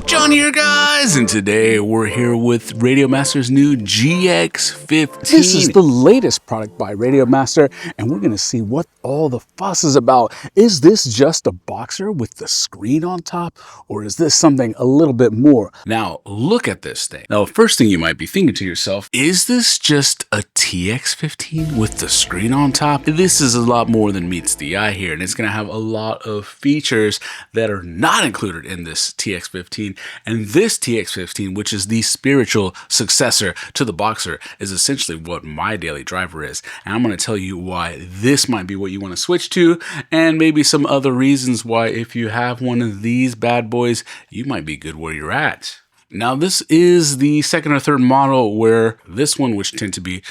John here, guys, and today we're here with Radiomaster's new GX15. This is the latest product by Radiomaster, and we're going to see what all the fuss is about. Is this just a boxer with the screen on top, or is this something a little bit more? Now, look at this thing. Now, first thing you might be thinking to yourself, is this just a TX15 with the screen on top? This is a lot more than meets the eye here, and it's going to have a lot of features that are not included in this TX15. And this TX15, which is the spiritual successor to the Boxer, is essentially what my daily driver is. And I'm going to tell you why this might be what you want to switch to, and maybe some other reasons why if you have one of these bad boys, you might be good where you're at. Now, this is the second or third model where this one, which tend to be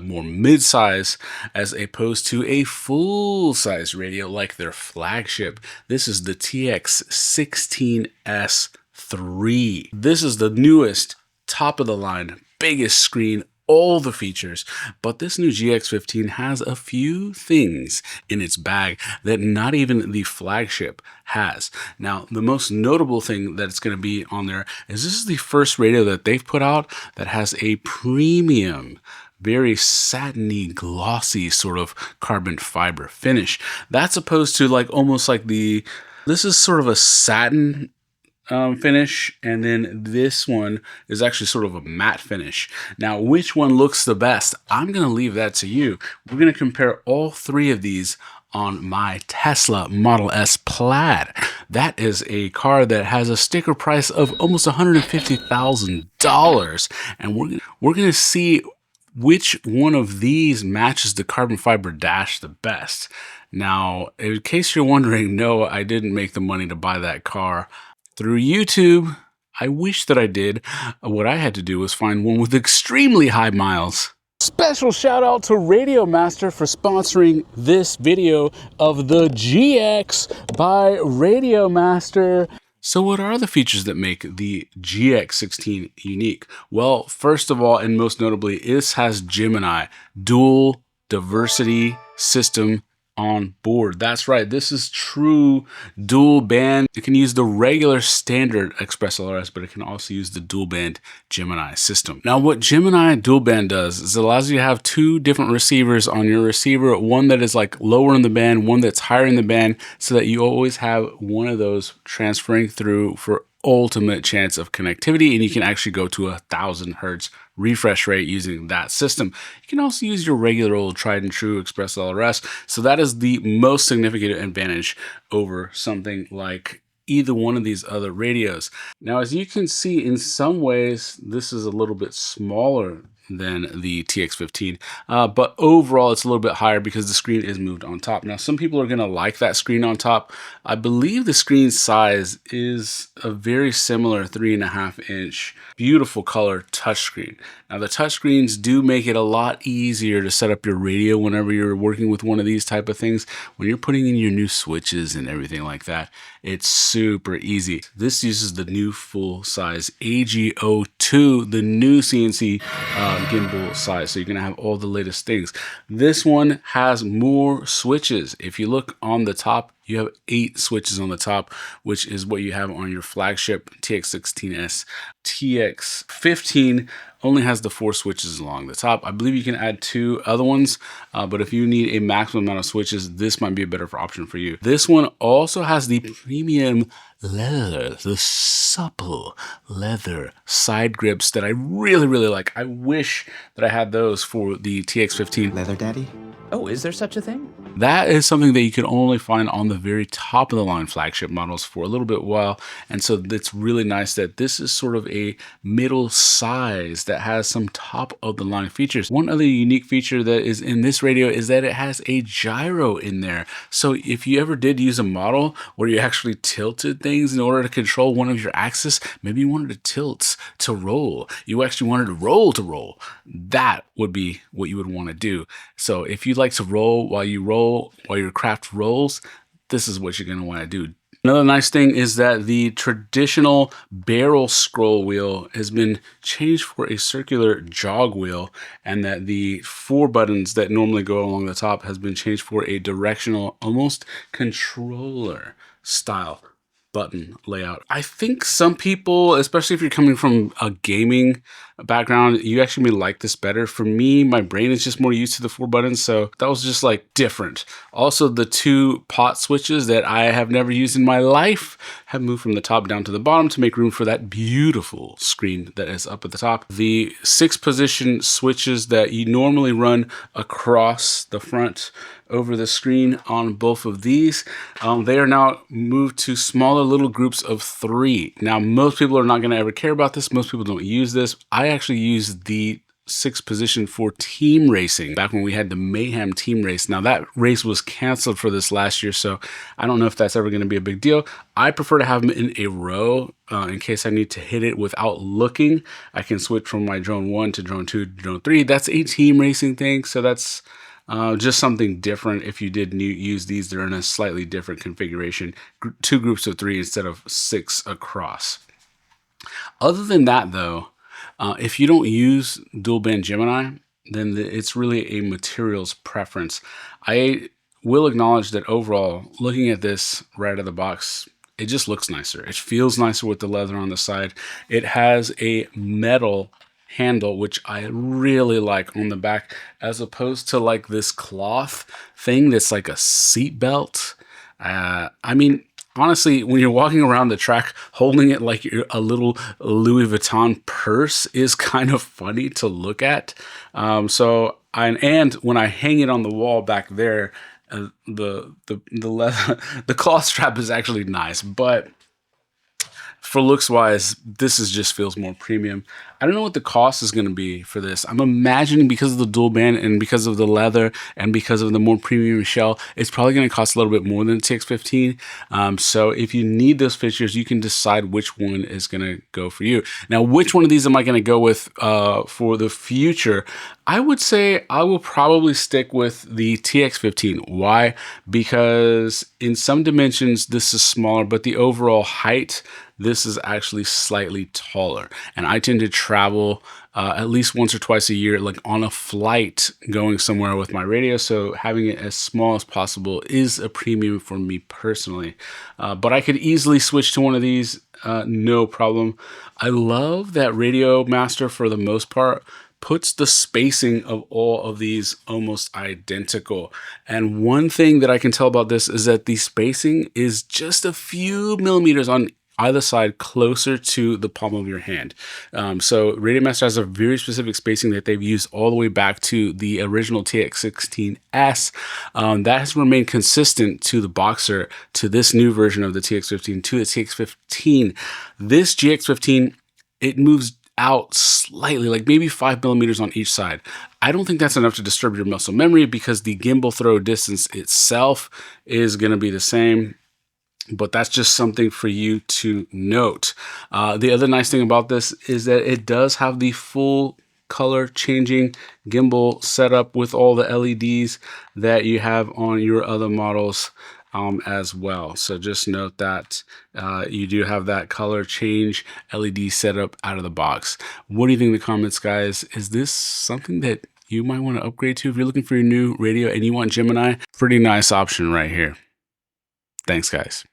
more mid-size as opposed to a full-size radio like their flagship. This is the TX16S3. This is the newest, top of the line, biggest screen, all the features, but this new GX15 has a few things in its bag that not even the flagship has. Now, the most notable thing that it's going to be on there is this is the first radio that they've put out that has a premium, very satiny, glossy sort of carbon fiber finish. That's opposed to like almost like this is sort of a satin finish, and then this one is actually sort of a matte finish. Now, which one looks the best? I'm going to leave that to you. We're going to compare all three of these on my Tesla Model S Plaid. That is a car that has a sticker price of almost $150,000, and we're going to see which one of these matches the carbon fiber dash the best. Now, in case you're wondering, no, I didn't make the money to buy that car through YouTube. I wish that I did. What I had to do was find one with extremely high miles. Special shout out to Radiomaster for sponsoring this video of the GX by Radiomaster. So what are the features that make the GX16 unique? Well, first of all, and most notably, this has Gemini, dual diversity system on board. That's right, this is true dual band. It can use the regular standard Express LRS, but it can also use the dual band Gemini system. Now, what Gemini dual band does is it allows you to have two different receivers on your receiver, one that is like lower in the band, one that's higher in the band, so that you always have one of those transferring through for ultimate chance of connectivity, and you can actually go to 1,000 hertz refresh rate using that system. You can also use your regular old tried and true Express LRS. So that is the most significant advantage over something like either one of these other radios. Now, as you can see, in some ways, this is a little bit smaller than the TX15, but overall it's a little bit higher because the screen is moved on top. Now, some people are going to like that screen on top. I believe the screen size is a very similar 3.5 inch beautiful color touchscreen. Now, the touchscreens do make it a lot easier to set up your radio whenever you're working with one of these type of things. When you're putting in your new switches and everything like that, it's super easy. This uses the new full-size AGO2, the new CNC gimbal size, so you're going to have all the latest things. This one has more switches. If you look on the top, you have 8 switches on the top, which is what you have on your flagship TX16S. TX15 only has the 4 switches along the top. I believe you can add 2 other ones, but if you need a maximum amount of switches, this might be a better option for you. This one also has the premium leather, the supple leather side grips that I really, really like. I wish that I had those for the TX15. Leather daddy? Oh, is there such a thing? That is something that you can only find on the very top of the line flagship models for a little bit while. And so it's really nice that this is sort of a middle size that has some top of the line features. One other unique feature that is in this radio is that it has a gyro in there. So if you ever did use a model where you actually tilted things in order to control one of your axes, maybe you wanted to tilt to roll, you actually wanted to roll, that would be what you would want to do. So if you like to roll while your craft rolls, this is what you're going to want to do. Another nice thing is that the traditional barrel scroll wheel has been changed for a circular jog wheel, and that the 4 buttons that normally go along the top has been changed for a directional, almost controller style button layout. I think some people, especially if you're coming from a gaming background, you actually may like this better. For me, my brain is just more used to the 4 buttons, so that was just like different. Also, the 2 pot switches that I have never used in my life have moved from the top down to the bottom to make room for that beautiful screen that is up at the top. The 6 position switches that you normally run across the front over the screen on both of these, they are now moved to smaller little groups of 3. Now, most people are not going to ever care about this. Most people don't use this. I actually use the 6 position for team racing back when we had the Mayhem team race. Now that race was canceled for this last year, so I don't know if that's ever going to be a big deal. I prefer to have them in a row in case I need to hit it without looking. I can switch from my drone 1 to drone 2 to drone 3. That's a team racing thing, so that's just something different. If you did use these, they're in a slightly different configuration, 2 groups of 3 instead of 6 across. Other than that though, if you don't use dual band Gemini, then it's really a materials preference. I will acknowledge that overall, looking at this right out of the box, it just looks nicer. It feels nicer with the leather on the side. It has a metal handle, which I really like on the back, as opposed to like this cloth thing that's like a seat belt. I mean, honestly, when you're walking around the track holding it like a little Louis Vuitton purse is kind of funny to look at. And when I hang it on the wall back there, the leather, the cloth strap is actually nice, but for looks wise, this just feels more premium. I don't know what the cost is going to be for this. I'm imagining because of the dual band and because of the leather and because of the more premium shell, it's probably going to cost a little bit more than the TX15. So if you need those features, you can decide which one is going to go for you. Now, which one of these am I going to go with for the future? I would say I will probably stick with the TX15. Why? Because in some dimensions, this is smaller, but the overall height, this is actually slightly taller. And I tend to travel at least once or twice a year, like on a flight going somewhere with my radio. So having it as small as possible is a premium for me personally. But I could easily switch to one of these, no problem. I love that Radiomaster, for the most part, puts the spacing of all of these almost identical. And one thing that I can tell about this is that the spacing is just a few millimeters on either side, closer to the palm of your hand. So Radiomaster has a very specific spacing that they've used all the way back to the original TX16S. That has remained consistent to the Boxer, to this new version of the TX15, to the TX15. This GX15, it moves out slightly, like maybe 5 millimeters on each side. I don't think that's enough to disturb your muscle memory because the gimbal throw distance itself is going to be the same. But that's just something for you to note. The other nice thing about this is that it does have the full color changing gimbal setup with all the LEDs that you have on your other models as well. So just note that you do have that color change LED setup out of the box. What do you think in the comments, guys? Is this something that you might want to upgrade to if you're looking for your new radio and you want Gemini? Pretty nice option right here. Thanks, guys.